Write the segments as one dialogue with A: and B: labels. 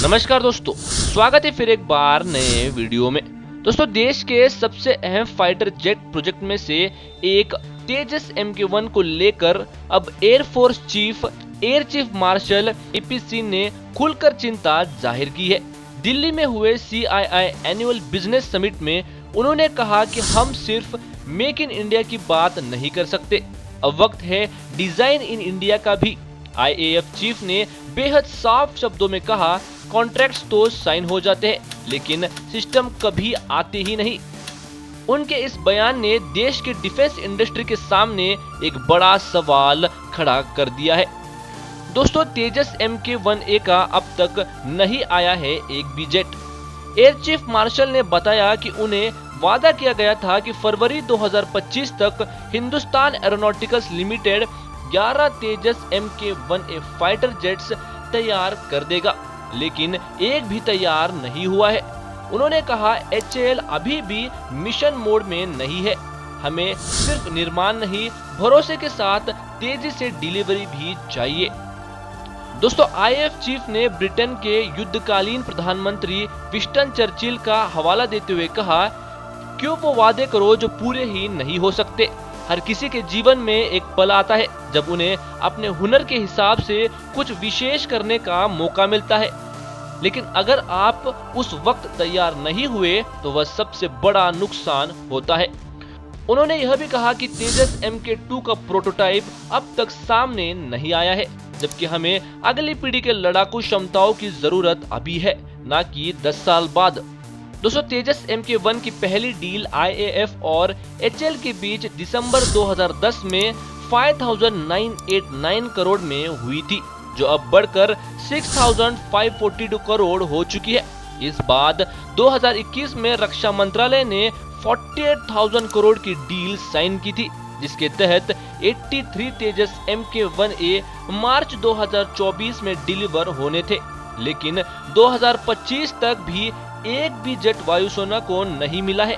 A: नमस्कार दोस्तों, स्वागत है फिर एक बार नए वीडियो में। दोस्तों, देश के सबसे अहम फाइटर जेट प्रोजेक्ट में से एक तेजस MK1 को लेकर अब air force chief air chief marshal AP Singh ने खुलकर चिंता जाहिर की है। दिल्ली में हुए CII एनुअल बिजनेस समिट में उन्होंने कहा कि हम सिर्फ मेक इन इंडिया की बात नहीं कर सकते, अब वक्त है डिजाइन इन इंडिया का भी। IAF चीफ ने बेहद साफ शब्दों में कहा, कॉन्ट्रैक्ट्स तो साइन हो जाते हैं लेकिन सिस्टम कभी आते ही नहीं। उनके इस बयान ने देश के डिफेंस इंडस्ट्री के सामने एक बड़ा सवाल खड़ा कर दिया है। दोस्तों, तेजस MK1A का अब तक नहीं आया है एक भी जेट। एयर चीफ मार्शल ने बताया कि उन्हें वादा किया गया था कि फरवरी 2025 तक हिंदुस्तान एरोनॉटिक्स लिमिटेड 11 तेजस MK1A फाइटर जेट्स तैयार कर देगा, लेकिन एक भी तैयार नहीं हुआ है। उन्होंने कहा, HAL अभी भी मिशन मोड में नहीं है। हमें सिर्फ निर्माण नहीं, भरोसे के साथ तेजी से डिलीवरी भी चाहिए। दोस्तों, IAF चीफ ने ब्रिटेन के युद्धकालीन प्रधानमंत्री विंस्टन चर्चिल का हवाला देते हुए कहा, क्यों वो वादे करो जो पूरे ही नहीं हो सकते। हर किसी के जीवन में एक पल आता है जब उन्हें अपने हुनर के हिसाब से कुछ विशेष करने का मौका मिलता है, लेकिन अगर आप उस वक्त तैयार नहीं हुए तो वह सबसे बड़ा नुकसान होता है। उन्होंने यह भी कहा कि तेजस MK2 का प्रोटोटाइप अब तक सामने नहीं आया है, जबकि हमें अगली पीढ़ी के लड़ाकू क्षमताओं की जरूरत अभी है, न कि 10 साल बाद। दोस्तों, तेजस MK1 की पहली डील IAF और HAL के बीच दिसंबर 2010 में 5,989 करोड़ में हुई थी, जो अब बढ़कर 6,542 करोड़ हो चुकी है। इस बाद 2021 में रक्षा मंत्रालय ने 48,000 करोड़ की डील साइन की थी, जिसके तहत 83 तेजस MK1A मार्च 2024 में डिलीवर होने थे, लेकिन 2025 तक भी एक भी जेट वायुसेना को नहीं मिला है।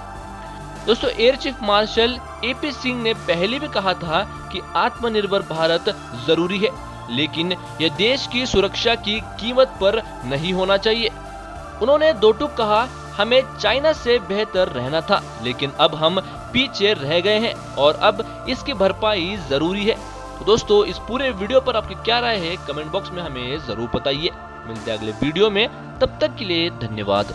A: दोस्तों, air chief marshal AP Singh ने पहले भी कहा था कि आत्मनिर्भर भारत जरूरी है, लेकिन यह देश की सुरक्षा की कीमत पर नहीं होना चाहिए। उन्होंने दो टूक कहा, हमें चाइना से बेहतर रहना था, लेकिन अब हम पीछे रह गए हैं और अब इसकी भरपाई जरूरी है। तो दोस्तों, इस पूरे वीडियो पर आपकी क्या राय है, कमेंट बॉक्स में हमें जरूर बताइए। मिलते हैं अगले वीडियो में, तब तक के लिए धन्यवाद।